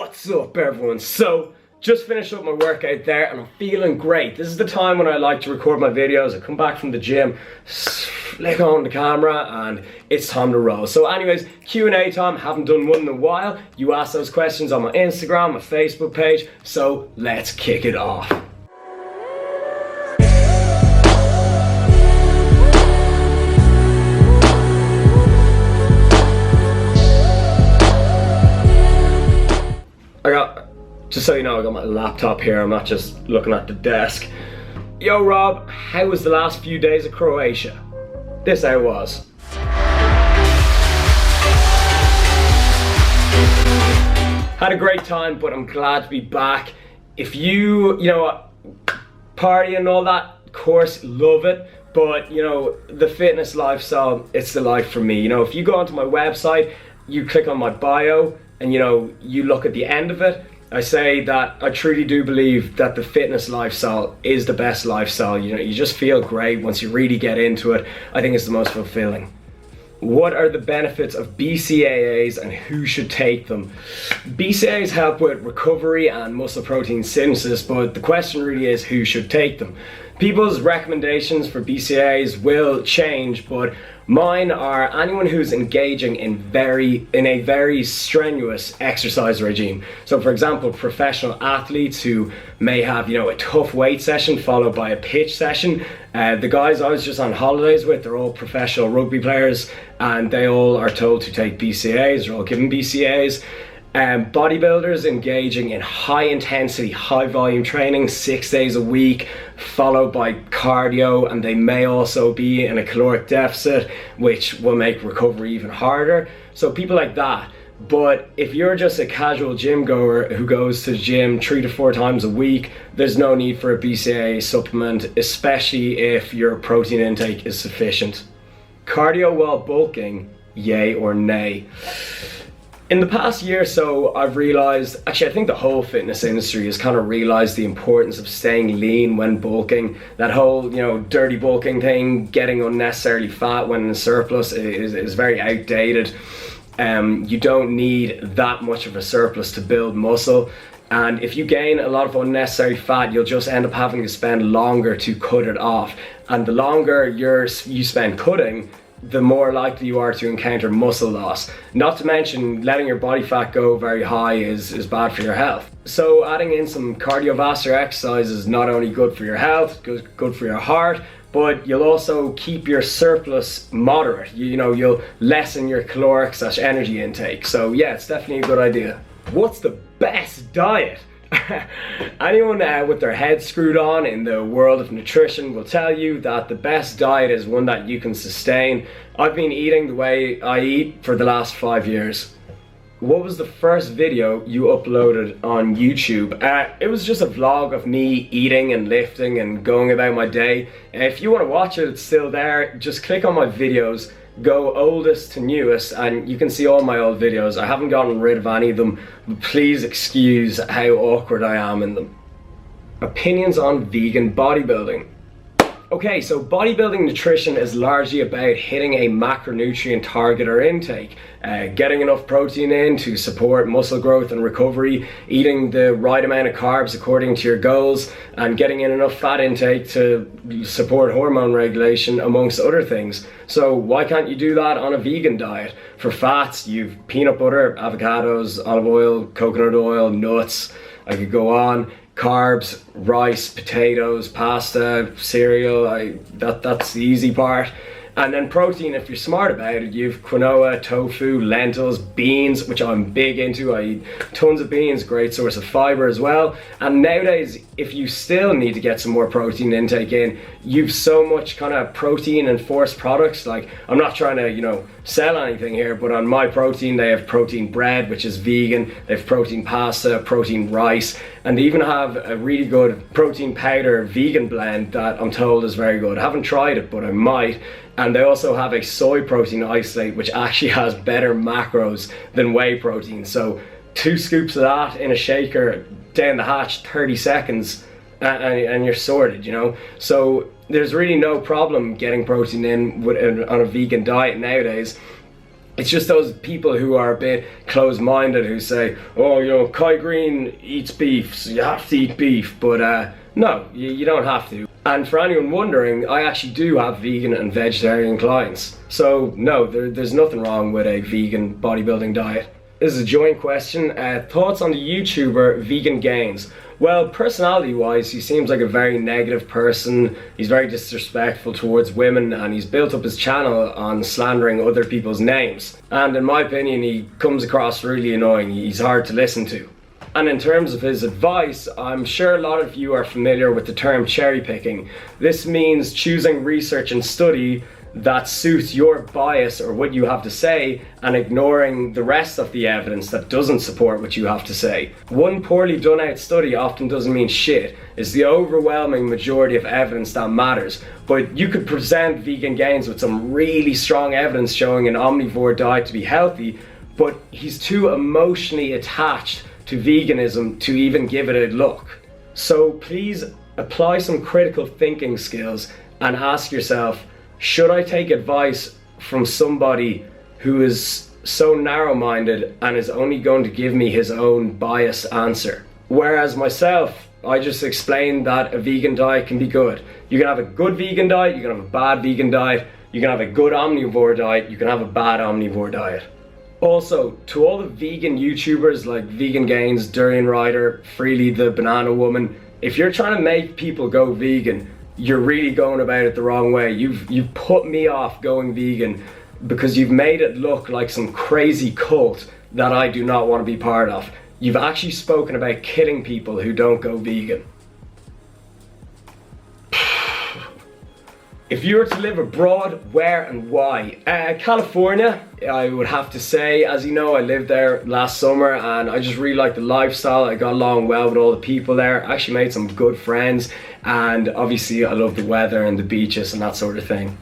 What's up, everyone? So, just finished up my workout there and I'm feeling great. This is the time when I like to record my videos. I come back from the gym, flick on the camera, and it's time to roll. So anyways, Q&A time. Haven't done one in a while. You asked those questions on my Instagram, my Facebook page, so let's kick it off. Just so you know, I got my laptop here, I'm not just looking at the desk. Yo Rob, how was the last few days of Croatia? This how it was. Had a great time, but I'm glad to be back. If you know, party and all that, of course, love it. But, you know, the fitness lifestyle, it's the life for me. You know, if you go onto my website, you click on my bio, and you know, you look at the end of it, I say that I truly do believe that the fitness lifestyle is the best lifestyle. You know, you just feel great once you really get into it. I think it's the most fulfilling. What are the benefits of BCAAs and who should take them? BCAAs help with recovery and muscle protein synthesis, but the question really is who should take them. People's recommendations for BCAAs will change, but mine are anyone who's engaging in a very strenuous exercise regime. So for example, professional athletes who may have, you know, a tough weight session followed by a pitch session. The guys I was just on holidays with, they're all professional rugby players and they all are told to take BCAAs, they're all given BCAAs. Bodybuilders engaging in high intensity, high volume training 6 days a week, followed by cardio, and they may also be in a caloric deficit, which will make recovery even harder. So people like that. But if you're just a casual gym goer who goes to the gym 3 to 4 times a week, there's no need for a BCAA supplement, especially if your protein intake is sufficient. Cardio while bulking, yay or nay? In the past year or so, I've realized, actually I think the whole fitness industry has kind of realized the importance of staying lean when bulking. That whole, you know, dirty bulking thing, getting unnecessarily fat when in surplus is very outdated. You don't need that much of a surplus to build muscle. And if you gain a lot of unnecessary fat, you'll just end up having to spend longer to cut it off. And the longer you spend cutting, the more likely you are to encounter muscle loss. Not to mention, letting your body fat go very high is bad for your health. So adding in some cardiovascular exercise is not only good for your health, good for your heart, but you'll also keep your surplus moderate. You know, you'll lessen your caloric/energy intake. So yeah, it's definitely a good idea. What's the best diet? Anyone with their head screwed on in the world of nutrition will tell you that the best diet is one that you can sustain. I've been eating the way I eat for the last 5 years. What was the first video you uploaded on YouTube? It was just a vlog of me eating and lifting and going about my day. If you want to watch it, it's still there. Just click on my videos, go oldest to newest, and you can see all my old videos. I haven't gotten rid of any of them, but please excuse how awkward I am in them. Opinions on vegan bodybuilding. Okay, so bodybuilding nutrition is largely about hitting a macronutrient target or intake, getting enough protein in to support muscle growth and recovery, eating the right amount of carbs according to your goals, and getting in enough fat intake to support hormone regulation, amongst other things. So why can't you do that on a vegan diet? For fats, you've peanut butter, avocados, olive oil, coconut oil, nuts, I could go on. Carbs, rice, potatoes, pasta, cereal, that's the easy part. And then protein, if you're smart about it, you've quinoa, tofu, lentils, beans, which I'm big into. I eat tons of beans, great source of fiber as well. And nowadays, if you still need to get some more protein intake in, you've so much kind of protein and forced products. Like, I'm not trying to, you know, sell anything here, but on my protein, they have protein bread, which is vegan. They have protein pasta, protein rice, and they even have a really good protein powder vegan blend that I'm told is very good. I haven't tried it, but I might. And they also have a soy protein isolate, which actually has better macros than whey protein. So 2 scoops of that in a shaker, down the hatch, 30 seconds, and you're sorted, you know. So there's really no problem getting protein in on a vegan diet nowadays. It's just those people who are a bit closed-minded who say, oh, you know, Kai Green eats beef, so you have to eat beef. But no, you don't have to. And for anyone wondering, I actually do have vegan and vegetarian clients. So no, there's nothing wrong with a vegan bodybuilding diet. This is a joint question. Thoughts on the YouTuber Vegan Gains? Well, personality-wise, he seems like a very negative person. He's very disrespectful towards women, and he's built up his channel on slandering other people's names. And in my opinion, he comes across really annoying. He's hard to listen to. And in terms of his advice, I'm sure a lot of you are familiar with the term cherry picking. This means choosing research and study that suits your bias or what you have to say, and ignoring the rest of the evidence that doesn't support what you have to say. One poorly done out study often doesn't mean shit. It's the overwhelming majority of evidence that matters. But you could present Vegan Gains with some really strong evidence showing an omnivore diet to be healthy, but he's too emotionally attached to veganism to even give it a look. So please apply some critical thinking skills and ask yourself, should I take advice from somebody who is so narrow-minded and is only going to give me his own biased answer? Whereas myself, I just explained that a vegan diet can be good. You can have a good vegan diet, you can have a bad vegan diet, you can have a good omnivore diet, you can have a bad omnivore diet. Also, to all the vegan YouTubers like Vegan Gains, Durian Rider, Freely the Banana Woman, if you're trying to make people go vegan, you're really going about it the wrong way. You've put me off going vegan because you've made it look like some crazy cult that I do not want to be part of. You've actually spoken about killing people who don't go vegan. If you were to live abroad, where and why? California, I would have to say. As you know, I lived there last summer and I just really liked the lifestyle. I got along well with all the people there. I actually made some good friends, and obviously I love the weather and the beaches and that sort of thing.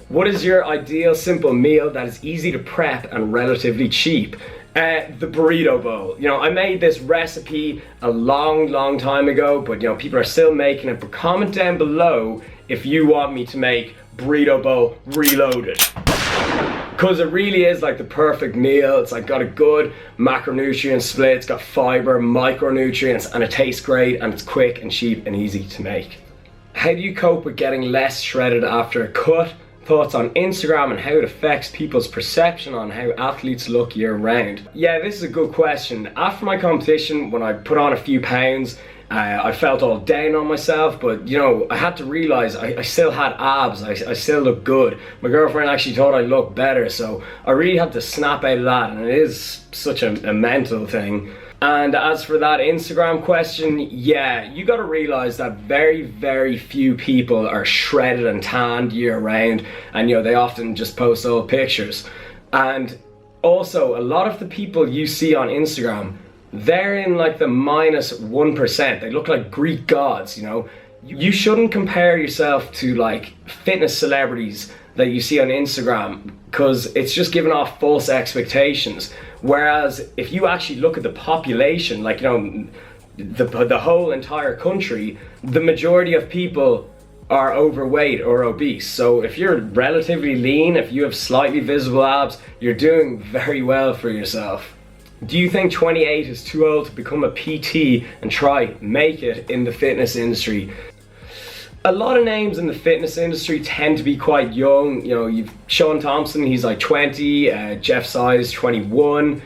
What is your ideal simple meal that is easy to prep and relatively cheap? The burrito bowl. You know, I made this recipe a long time ago, but you know, people are still making it. But comment down below if you want me to make burrito bowl reloaded, because it really is like the perfect meal. It's like got a good macronutrient split, it's got fiber, micronutrients, and it tastes great, and it's quick and cheap and easy to make. How do you cope with getting less shredded after a cut? Thoughts on Instagram and how it affects people's perception on how athletes look year round. Yeah, this is a good question. After my competition, when I put on a few pounds, I felt all down on myself, but you know, I had to realize I still had abs, I still looked good. My girlfriend actually thought I looked better, so I really had to snap out of that, and it is such a mental thing. And as for that Instagram question, yeah, you gotta realize that very few people are shredded and tanned year round, and you know, they often just post old pictures. And also, a lot of the people you see on Instagram, they're in like the -1%. They look like Greek gods, you know. You shouldn't compare yourself to like fitness celebrities that you see on Instagram, because it's just giving off false expectations. Whereas if you actually look at the population, like, you know, the whole entire country, the majority of people are overweight or obese. So if you're relatively lean, if you have slightly visible abs, you're doing very well for yourself. Do you think 28 is too old to become a PT and try make it in the fitness industry? A lot of names in the fitness industry tend to be quite young. You know, you've Sean Thompson, he's like 20, Jeff Size 21,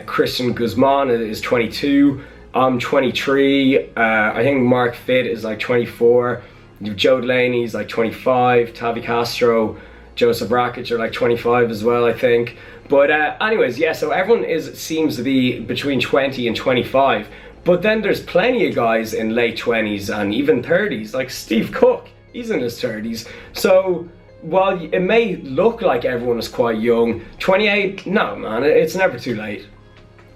Christian Guzman is 22, I'm 23, I think Mark Fitt is like 24, you've Joe Delaney, he's like 25, Tavi Castro, Joseph Rakic are like 25 as well, I think. But anyways, yeah, so everyone seems to be between 20 and 25. But then there's plenty of guys in late 20s and even 30s, like Steve Cook, he's in his 30s. So while it may look like everyone is quite young, 28, no man, it's never too late.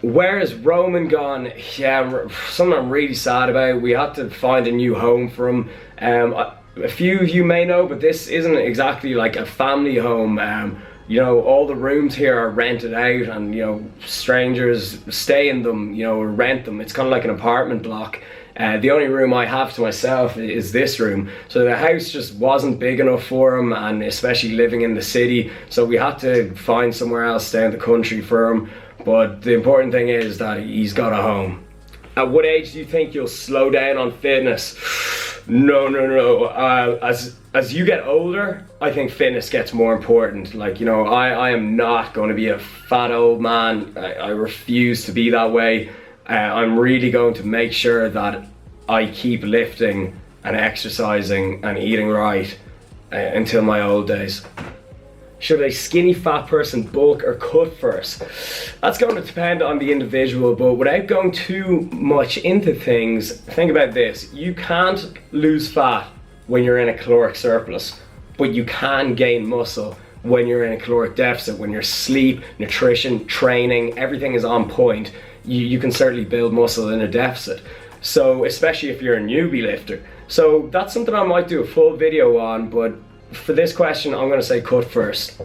Where is Roman gone? Yeah, something I'm really sad about. We had to find a new home for him. A few of you may know, but this isn't exactly like a family home. You know, all the rooms here are rented out, and you know, strangers stay in them, you know, or rent them. It's kind of like an apartment block. The only room I have to myself is this room. So the house just wasn't big enough for him, and especially living in the city. So we had to find somewhere else down the country for him. But the important thing is that he's got a home. At what age do you think you'll slow down on fitness? No. As you get older, I think fitness gets more important. Like, you know, I am not going to be a fat old man. I refuse to be that way. I'm really going to make sure that I keep lifting and exercising and eating right until my old days. Should a skinny fat person bulk or cut first? That's going to depend on the individual, but without going too much into things, think about this. You can't lose fat when you're in a caloric surplus, but you can gain muscle when you're in a caloric deficit. When your sleep, nutrition, training, everything is on point, you can certainly build muscle in a deficit. So especially if you're a newbie lifter. So that's something I might do a full video on, but for this question, I'm going to say cut first.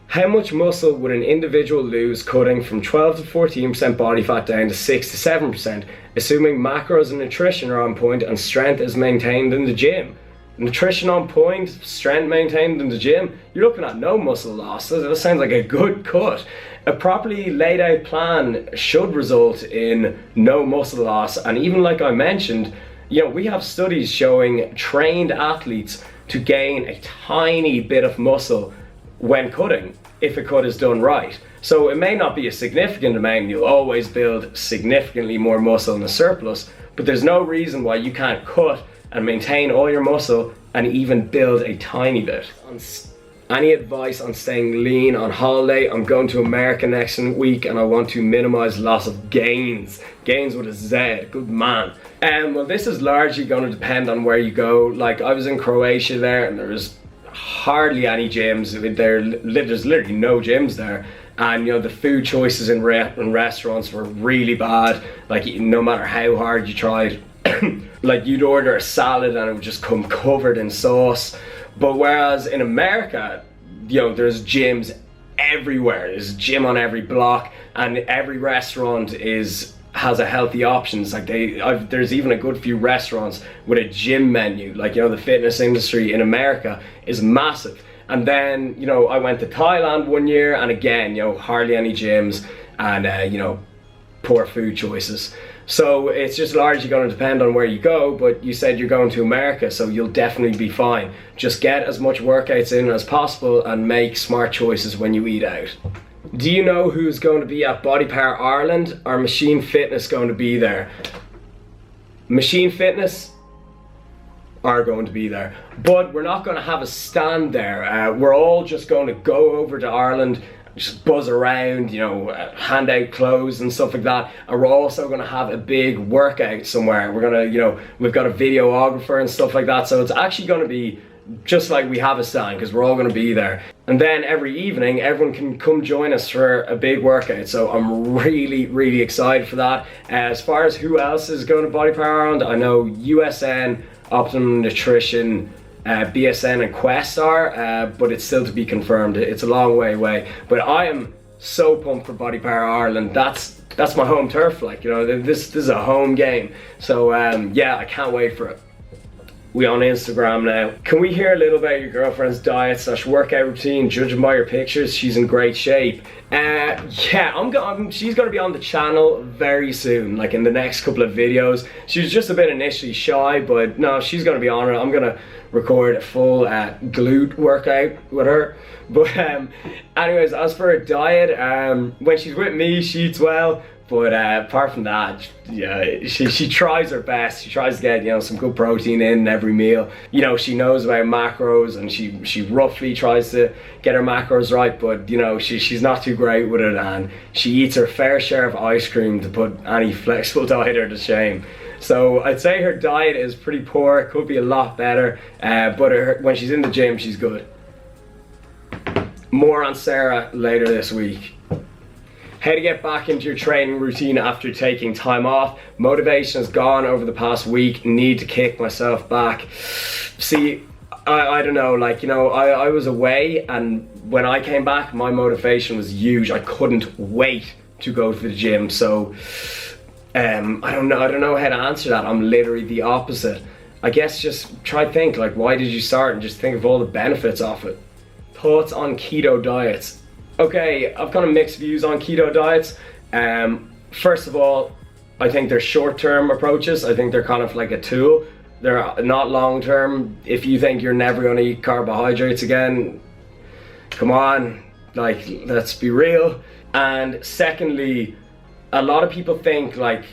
How much muscle would an individual lose cutting from 12 to 14% body fat down to 6 to 7%, assuming macros and nutrition are on point and strength is maintained in the gym? Nutrition on point, strength maintained in the gym, you're looking at no muscle loss. That sounds like a good cut. A properly laid out plan should result in no muscle loss, and even like I mentioned, you know, we have studies showing trained athletes to gain a tiny bit of muscle when cutting, if a cut is done right. So it may not be a significant amount, you'll always build significantly more muscle in a surplus, but there's no reason why you can't cut and maintain all your muscle and even build a tiny bit. Any advice on staying lean on holiday? I'm going to America next week and I want to minimize loss of gains. Gains with a Z, good man. Well, this is largely going to depend on where you go. Like, I was in Croatia there and there was hardly any gyms. There's literally no gyms there. And you know, the food choices in restaurants were really bad. Like, no matter how hard you tried, like you'd order a salad and it would just come covered in sauce. But whereas in America, you know, there's gyms everywhere. There's a gym on every block, and every restaurant has a healthy options. Like there's even a good few restaurants with a gym menu. Like, you know, the fitness industry in America is massive. And then, you know, I went to Thailand one year, and again, you know, hardly any gyms, and you know, poor food choices. So it's just largely going to depend on where you go, but you said you're going to America, so you'll definitely be fine. Just get as much workouts in as possible and make smart choices when you eat out. Do you know who's going to be at Body Power Ireland? Are Machine Fitness going to be there? Machine Fitness are going to be there, but we're not going to have a stand there. We're all just going to go over to Ireland, just buzz around, you know, hand out clothes and stuff like that. And we're also going to have a big workout somewhere. We're going to, you know, we've got a videographer and stuff like that. So it's actually going to be just like we have a stand, because we're all going to be there. And then every evening, everyone can come join us for a big workout. So I'm really excited for that. As far as who else is going to Body Power Ireland, I know USN, Optimum Nutrition, BSN and Quest are, but it's still to be confirmed. It's a long way away, but I am so pumped for Body Power Ireland. That's my home turf. Like, you know, this is a home game. So yeah, I can't wait for it. We on Instagram now. Can we hear a little about your girlfriend's diet / workout routine? Judging by her pictures, she's in great shape. Yeah, she's gonna be on the channel very soon, like in the next couple of videos. She was just a bit initially shy, but no, she's gonna be on it. I'm gonna record a full glute workout with her. But anyways, as for her diet, when she's with me, she eats well. But apart from that, yeah, she tries her best. She tries to get, you know, some good protein in every meal. You know, she knows about macros, and she roughly tries to get her macros right. But you know, she's not too great with it, and she eats her fair share of ice cream to put any flexible dieter to shame. So I'd say her diet is pretty poor. It could be a lot better, but when she's in the gym, she's good. More on Sarah later this week. How to get back into your training routine after taking time off. Motivation has gone over the past week. Need to kick myself back. See, I don't know, like, you know, I was away, and when I came back, my motivation was huge. I couldn't wait to go to the gym. So I don't know how to answer that. I'm literally the opposite. I guess just try to think, like, why did you start, and just think of all the benefits of it. Thoughts on keto diets? Okay, I've kind of mixed views on keto diets. First of all, I think they're short-term approaches. I think they're kind of like a tool. They're not long-term. If you think you're never going to eat carbohydrates again, come on, like, let's be real. And secondly, a lot of people think like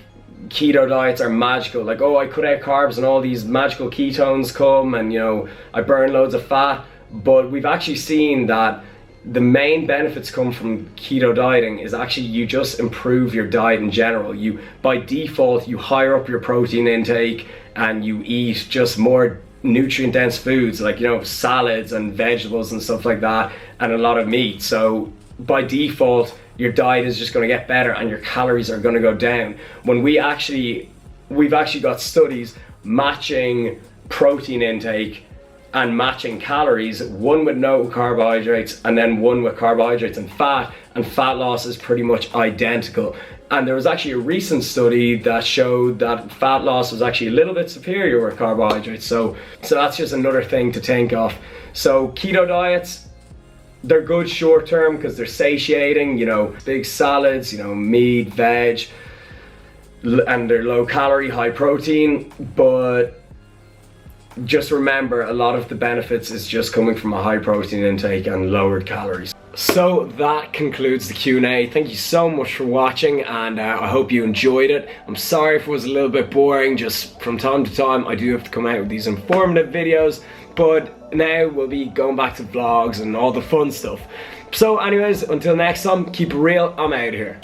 keto diets are magical, like, oh, I cut out carbs and all these magical ketones come, and you know, I burn loads of fat. But we've actually seen that the main benefits come from keto dieting is actually you just improve your diet in general. You, by default, you higher up your protein intake and you eat just more nutrient dense foods, like, you know, salads and vegetables and stuff like that, and a lot of meat. So by default, your diet is just going to get better and your calories are going to go down. When we've actually got studies matching protein intake and matching calories, one with no carbohydrates and then one with carbohydrates and fat loss is pretty much identical. And there was actually a recent study that showed that fat loss was actually a little bit superior with carbohydrates. So that's just another thing to think of. So keto diets, they're good short term because they're satiating, you know, big salads, you know, meat, veg, and they're low calorie, high protein. But just remember, a lot of the benefits is just coming from a high protein intake and lowered calories. So that concludes the Q&A. Thank you so much for watching, and I hope you enjoyed it. I'm sorry if it was a little bit boring. Just from time to time I do have to come out with these informative videos, but now we'll be going back to vlogs and all the fun stuff. So anyways, until next time, keep it real. I'm out of here.